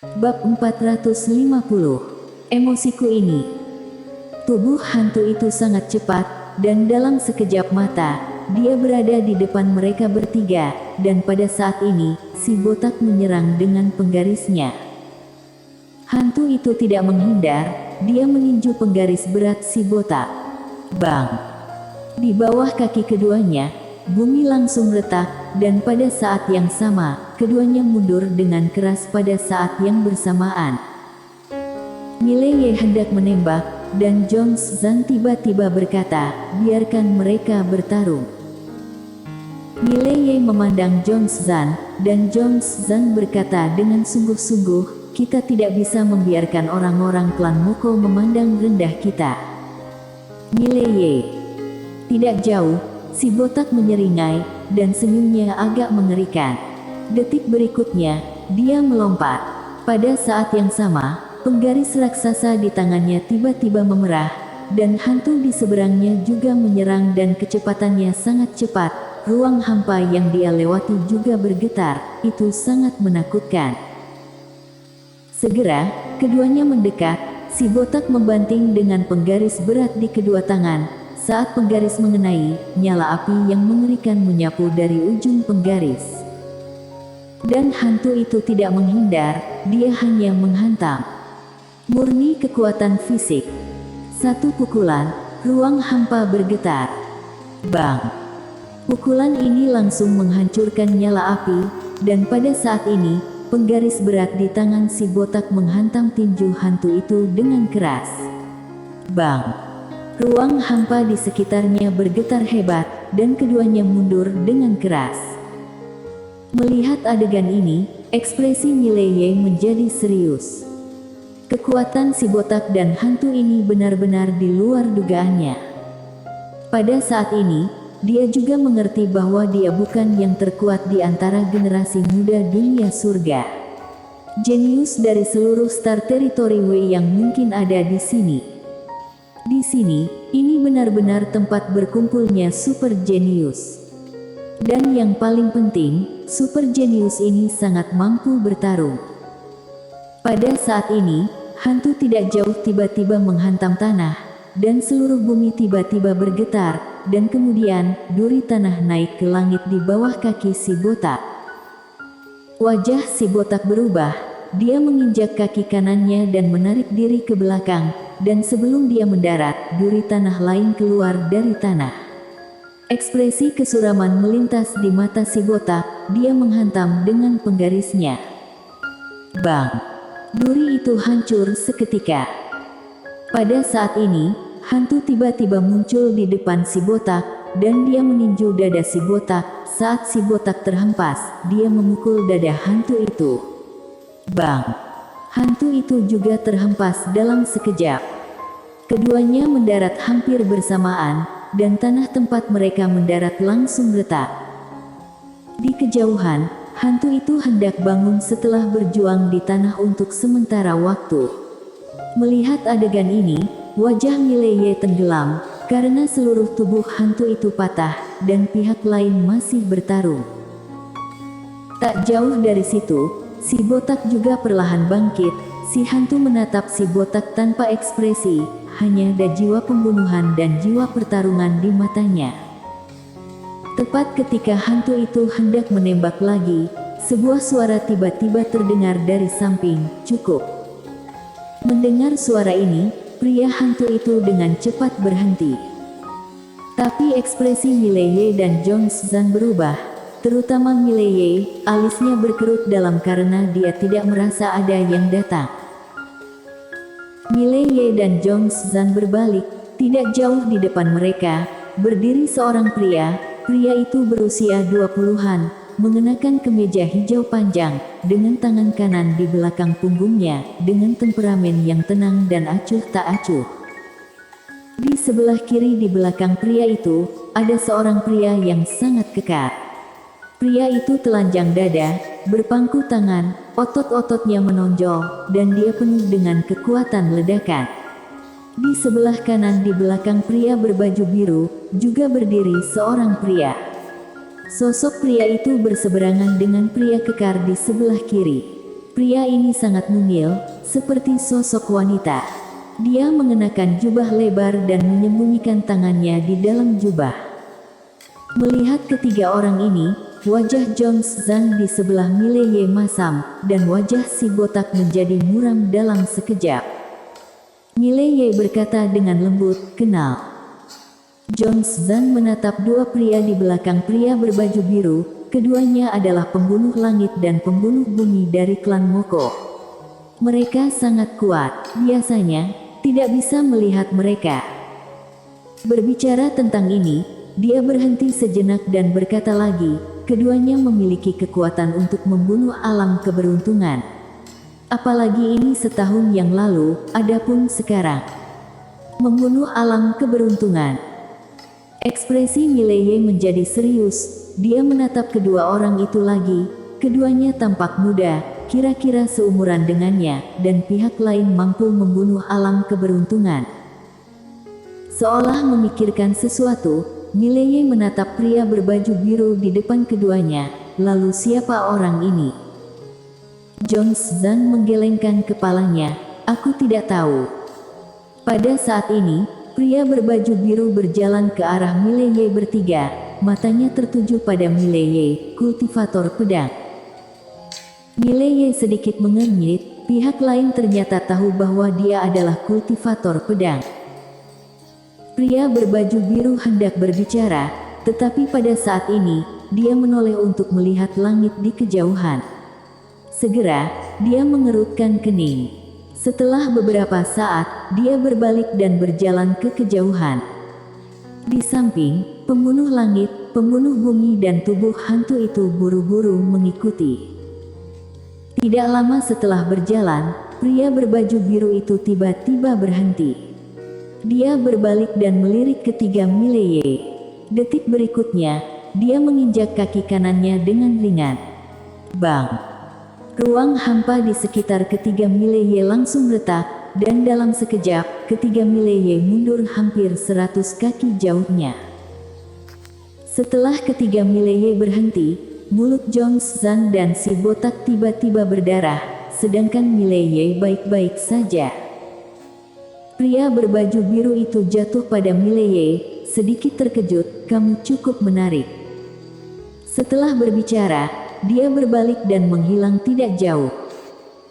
Bab 450. Emosiku ini. Tubuh hantu itu sangat cepat, dan dalam sekejap mata, dia berada di depan mereka bertiga, dan pada saat ini, si botak menyerang dengan penggarisnya. Hantu itu tidak menghindar, dia meninju penggaris berat si botak. Bang! Di bawah kaki keduanya, bumi langsung retak, dan pada saat yang sama, keduanya mundur dengan keras pada saat yang bersamaan. Mileye hendak menembak, dan Jones Zan tiba-tiba berkata, biarkan mereka bertarung. Mileye memandang Jones Zan, dan Jones Zan berkata dengan sungguh-sungguh, kita tidak bisa membiarkan orang-orang klan Moko memandang rendah kita. Mileye. Tidak jauh, si botak menyeringai, dan senyumnya agak mengerikan. Detik berikutnya, dia melompat. Pada saat yang sama, penggaris raksasa di tangannya tiba-tiba memerah, dan hantu di seberangnya juga menyerang dan kecepatannya sangat cepat. Ruang hampa yang dia lewati juga bergetar, itu sangat menakutkan. Segera, keduanya mendekat, si botak membanting dengan penggaris berat di kedua tangan. Saat penggaris mengenai, nyala api yang mengerikan menyapu dari ujung penggaris. Dan hantu itu tidak menghindar, dia hanya menghantam. Murni kekuatan fisik. Satu pukulan, ruang hampa bergetar. Bang! Pukulan ini langsung menghancurkan nyala api, dan pada saat ini, penggaris berat di tangan si botak menghantam tinju hantu itu dengan keras. Bang! Ruang hampa di sekitarnya bergetar hebat, dan keduanya mundur dengan keras. Melihat adegan ini, ekspresi Mileye menjadi serius. Kekuatan si botak dan hantu ini benar-benar di luar dugaannya. Pada saat ini, dia juga mengerti bahwa dia bukan yang terkuat di antara generasi muda dunia surga. Jenius dari seluruh Star Territory W yang mungkin ada di sini. Di sini, ini benar-benar tempat berkumpulnya super jenius. Dan yang paling penting, super jenius ini sangat mampu bertarung. Pada saat ini, hantu tidak jauh tiba-tiba menghantam tanah, dan seluruh bumi tiba-tiba bergetar, dan kemudian, duri tanah naik ke langit di bawah kaki si botak. Wajah si botak berubah, dia menginjak kaki kanannya dan menarik diri ke belakang, dan sebelum dia mendarat, duri tanah lain keluar dari tanah. Ekspresi kesuraman melintas di mata si botak, dia menghantam dengan penggarisnya. Bang! Duri itu hancur seketika. Pada saat ini, hantu tiba-tiba muncul di depan si botak, dan dia meninju dada si botak. Saat si botak terhempas, dia memukul dada hantu itu. Bang! Hantu itu juga terhempas dalam sekejap. Keduanya mendarat hampir bersamaan, dan tanah tempat mereka mendarat langsung retak. Di kejauhan, hantu itu hendak bangun setelah berjuang di tanah untuk sementara waktu. Melihat adegan ini, wajah Mileye tenggelam, karena seluruh tubuh hantu itu patah, dan pihak lain masih bertarung. Tak jauh dari situ, si botak juga perlahan bangkit. Si hantu menatap si botak tanpa ekspresi, hanya ada jiwa pembunuhan dan jiwa pertarungan di matanya. Tepat ketika hantu itu hendak menembak lagi, sebuah suara tiba-tiba terdengar dari samping, cukup. Mendengar suara ini, pria hantu itu dengan cepat berhenti. Tapi ekspresi Mileye dan Jones Zan berubah. Terutama Mileye, alisnya berkerut dalam karena dia tidak merasa ada yang datang. Mileye dan Jones Zan berbalik, tidak jauh di depan mereka, berdiri seorang pria. Pria itu berusia 20-an, mengenakan kemeja hijau panjang, dengan tangan kanan di belakang punggungnya, dengan temperamen yang tenang dan acuh tak acuh. Di sebelah kiri di belakang pria itu, ada seorang pria yang sangat kekar. Pria itu telanjang dada, berpangku tangan, otot-ototnya menonjol, dan dia penuh dengan kekuatan ledakan. Di sebelah kanan di belakang pria berbaju biru, juga berdiri seorang pria. Sosok pria itu berseberangan dengan pria kekar di sebelah kiri. Pria ini sangat mungil, seperti sosok wanita. Dia mengenakan jubah lebar dan menyembunyikan tangannya di dalam jubah. Melihat ketiga orang ini, wajah Jones Zhang di sebelah Mileye masam, dan wajah si botak menjadi muram dalam sekejap. Mileye berkata dengan lembut, "Kenal." Jones Zhang menatap dua pria di belakang pria berbaju biru. Keduanya adalah pembunuh langit dan pembunuh bumi dari klan Moko. Mereka sangat kuat, biasanya tidak bisa melihat mereka. Berbicara tentang ini, dia berhenti sejenak dan berkata lagi, keduanya memiliki kekuatan untuk membunuh alam keberuntungan. Apalagi ini setahun yang lalu, adapun sekarang. Membunuh alam keberuntungan. Ekspresi Mileye menjadi serius. Dia menatap kedua orang itu lagi. Keduanya tampak muda, kira-kira seumuran dengannya, dan pihak lain mampu membunuh alam keberuntungan. Seolah memikirkan sesuatu, Mileye menatap pria berbaju biru di depan keduanya. Lalu siapa orang ini? Jones Zhang menggelengkan kepalanya. Aku tidak tahu. Pada saat ini, pria berbaju biru berjalan ke arah Mileye bertiga. Matanya tertuju pada Mileye, kultivator pedang. Mileye sedikit mengernyit, pihak lain ternyata tahu bahwa dia adalah kultivator pedang. Pria berbaju biru hendak berbicara, tetapi pada saat ini, dia menoleh untuk melihat langit di kejauhan. Segera, dia mengerutkan kening. Setelah beberapa saat, dia berbalik dan berjalan ke kejauhan. Di samping, pembunuh langit, pembunuh bumi dan tubuh hantu itu buru-buru mengikuti. Tidak lama setelah berjalan, pria berbaju biru itu tiba-tiba berhenti. Dia berbalik dan melirik ketiga Mileye. Detik berikutnya, dia menginjak kaki kanannya dengan ringan. Bang! Ruang hampa di sekitar ketiga Mileye langsung retak. Dan dalam sekejap, ketiga Mileye mundur hampir 100 kaki jauhnya. Setelah ketiga Mileye berhenti, mulut Jones Zhang dan si botak tiba-tiba berdarah, sedangkan Mileye baik-baik saja. Pria berbaju biru itu jatuh pada Mileye, sedikit terkejut, "Kamu cukup menarik." Setelah berbicara, dia berbalik dan menghilang tidak jauh.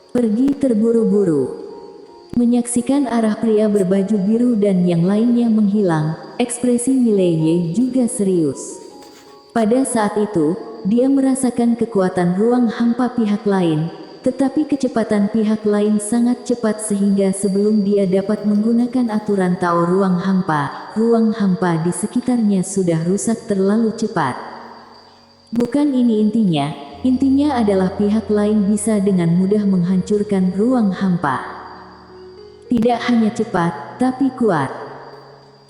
Pergi terburu-buru. Menyaksikan arah pria berbaju biru dan yang lainnya menghilang, ekspresi Mileye juga serius. Pada saat itu, dia merasakan kekuatan ruang hampa pihak lain, tetapi kecepatan pihak lain sangat cepat sehingga sebelum dia dapat menggunakan aturan Tao ruang hampa di sekitarnya sudah rusak terlalu cepat. Bukan ini intinya adalah pihak lain bisa dengan mudah menghancurkan ruang hampa. Tidak hanya cepat, tapi kuat.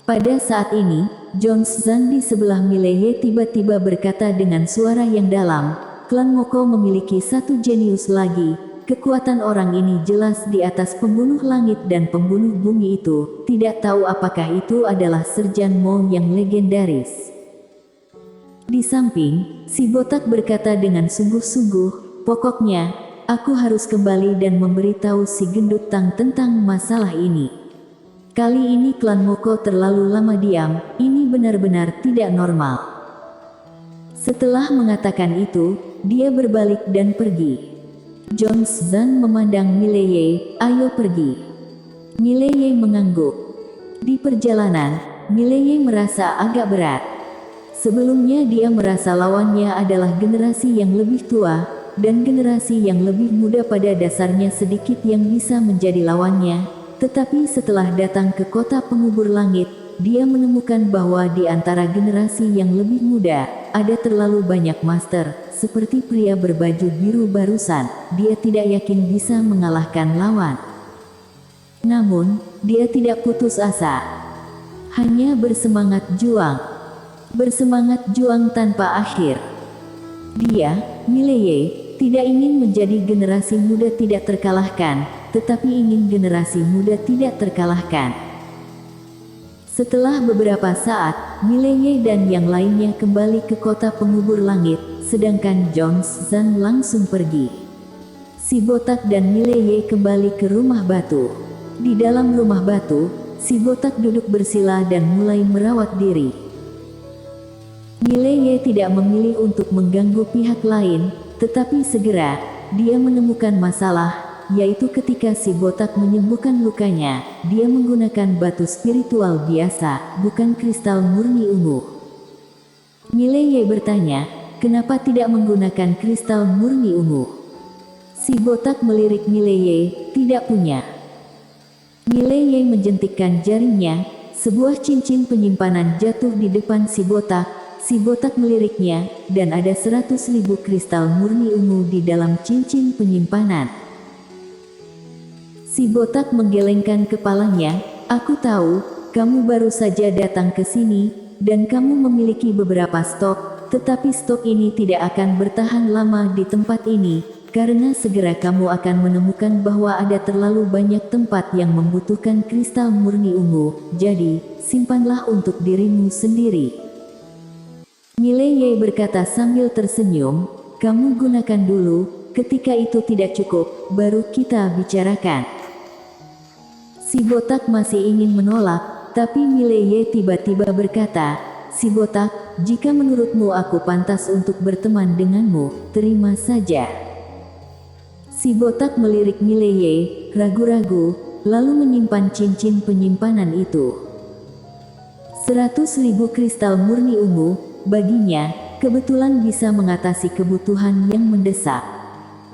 Pada saat ini, Jones Zhang di sebelah Mileye tiba-tiba berkata dengan suara yang dalam, "Klan Moko memiliki satu jenius lagi. Kekuatan orang ini jelas di atas pembunuh langit dan pembunuh bumi itu. Tidak tahu apakah itu adalah Serjan Mo yang legendaris." Di samping, si botak berkata dengan sungguh-sungguh, "Pokoknya, aku harus kembali dan memberitahu si gendut Tang tentang masalah ini. Kali ini klan Moko terlalu lama diam, ini benar-benar tidak normal." Setelah mengatakan itu, dia berbalik dan pergi. Jones Zhang memandang Mileye, "Ayo pergi." Mileye mengangguk. Di perjalanan, Mileye merasa agak berat. Sebelumnya dia merasa lawannya adalah generasi yang lebih tua, dan generasi yang lebih muda pada dasarnya sedikit yang bisa menjadi lawannya. Tetapi setelah datang ke kota pengubur langit, dia menemukan bahwa di antara generasi yang lebih muda, ada terlalu banyak master, seperti pria berbaju biru barusan. Dia tidak yakin bisa mengalahkan lawan. Namun, dia tidak putus asa. Hanya bersemangat juang. Bersemangat juang tanpa akhir. Dia, Mileye, tidak ingin menjadi generasi muda tidak terkalahkan, tetapi ingin generasi muda tidak terkalahkan. Setelah beberapa saat, Mileye dan yang lainnya kembali ke kota pengubur langit, sedangkan Jones Zhang langsung pergi. Si botak dan Mileye kembali ke rumah batu. Di dalam rumah batu, si botak duduk bersila dan mulai merawat diri. Mileye tidak memilih untuk mengganggu pihak lain, tetapi segera dia menemukan masalah, yaitu ketika si botak menyembuhkan lukanya, dia menggunakan batu spiritual biasa, bukan kristal murni ungu. Mileye bertanya, kenapa tidak menggunakan kristal murni ungu? Si botak melirik Mileye, tidak punya. Mileye menjentikkan jarinya, sebuah cincin penyimpanan jatuh di depan si botak. Si botak meliriknya, dan ada 100.000 kristal murni ungu di dalam cincin penyimpanan. Si botak menggelengkan kepalanya, aku tahu, kamu baru saja datang ke sini, dan kamu memiliki beberapa stok, tetapi stok ini tidak akan bertahan lama di tempat ini. Karena segera kamu akan menemukan bahwa ada terlalu banyak tempat yang membutuhkan kristal murni ungu, jadi, simpanlah untuk dirimu sendiri. Mileye berkata sambil tersenyum, kamu gunakan dulu, ketika itu tidak cukup, baru kita bicarakan. Si botak masih ingin menolak, tapi Mileye tiba-tiba berkata, si botak, jika menurutmu aku pantas untuk berteman denganmu, terima saja. Si botak melirik Mileye, ragu-ragu, lalu menyimpan cincin penyimpanan itu. 100.000 kristal murni ungu, baginya, kebetulan bisa mengatasi kebutuhan yang mendesak.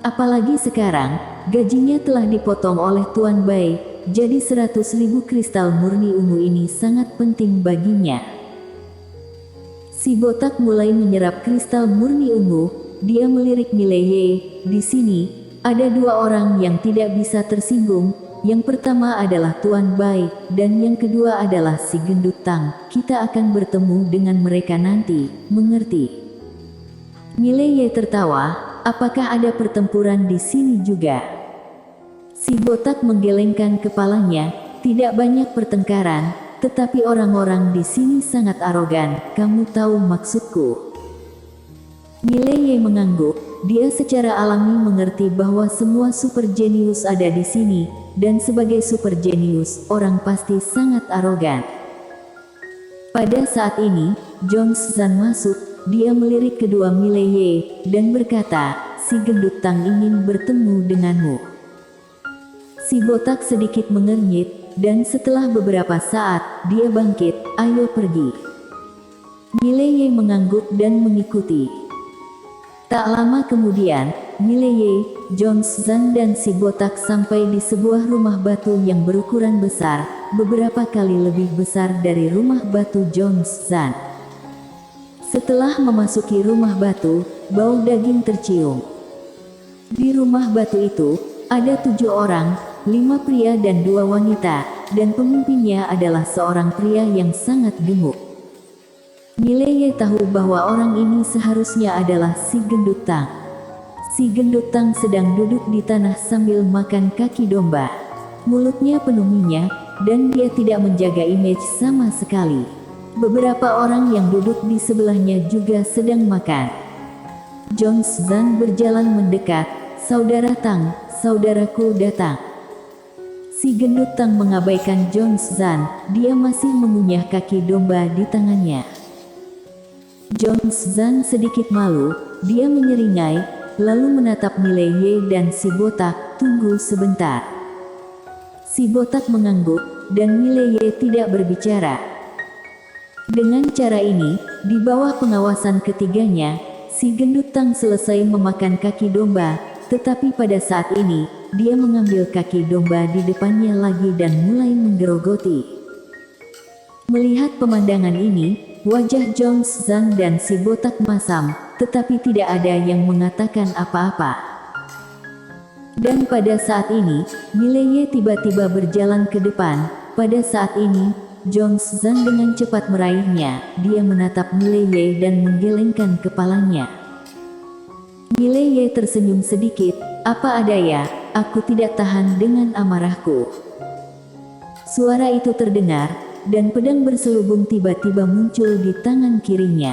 Apalagi sekarang, gajinya telah dipotong oleh Tuan Bai, jadi 100.000 kristal murni ungu ini sangat penting baginya. Si botak mulai menyerap kristal murni ungu, dia melirik Mileye, di sini, ada dua orang yang tidak bisa tersinggung, yang pertama adalah Tuan Bai, dan yang kedua adalah si gendut Tang. Kita akan bertemu dengan mereka nanti, mengerti? Mileye tertawa, apakah ada pertempuran di sini juga? Si botak menggelengkan kepalanya, tidak banyak pertengkaran, tetapi orang-orang di sini sangat arogan, kamu tahu maksudku. Mileye mengangguk. Dia secara alami mengerti bahwa semua super jenius ada di sini, dan sebagai super jenius, orang pasti sangat arogan. Pada saat ini, Jones Zan masuk, dia melirik kedua Mileye, dan berkata, si gendut Tang ingin bertemu denganmu. Si botak sedikit mengernyit, dan setelah beberapa saat, dia bangkit, ayo pergi. Mileye mengangguk dan mengikuti. Tak lama kemudian, Mileye, Jones Zan dan si botak sampai di sebuah rumah batu yang berukuran besar, beberapa kali lebih besar dari rumah batu Jones Zan. Setelah memasuki rumah batu, bau daging tercium. Di rumah batu itu, ada 7 orang, 5 pria dan 2 wanita, dan pemimpinnya adalah seorang pria yang sangat gemuk. Mileye tahu bahwa orang ini seharusnya adalah si gendut Tang. Si gendut Tang sedang duduk di tanah sambil makan kaki domba. Mulutnya penuh minyak, dan dia tidak menjaga image sama sekali. Beberapa orang yang duduk di sebelahnya juga sedang makan. Jones Zan berjalan mendekat, saudara Tang, saudaraku datang. Si gendut Tang mengabaikan Jones Zan, dia masih mengunyah kaki domba di tangannya. Jones Zan sedikit malu, dia menyeringai, lalu menatap Mileye dan si botak, tunggu sebentar. Si botak mengangguk, dan Mileye tidak berbicara. Dengan cara ini, di bawah pengawasan ketiganya, si gendut Tang selesai memakan kaki domba, tetapi pada saat ini, dia mengambil kaki domba di depannya lagi dan mulai menggerogoti. Melihat pemandangan ini, wajah Jones Zan dan si botak masam, tetapi tidak ada yang mengatakan apa-apa. Dan pada saat ini, Mileye tiba-tiba berjalan ke depan. Pada saat ini, Jones Zan dengan cepat meraihnya. Dia menatap Mileye dan menggelengkan kepalanya. Mileye tersenyum sedikit, apa ada ya, aku tidak tahan dengan amarahku. Suara itu terdengar, dan pedang berselubung tiba-tiba muncul di tangan kirinya.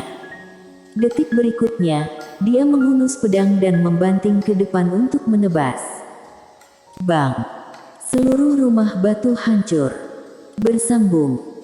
Detik berikutnya, dia menghunus pedang dan membanting ke depan untuk menebas. Bang! Seluruh rumah batu hancur. Bersambung.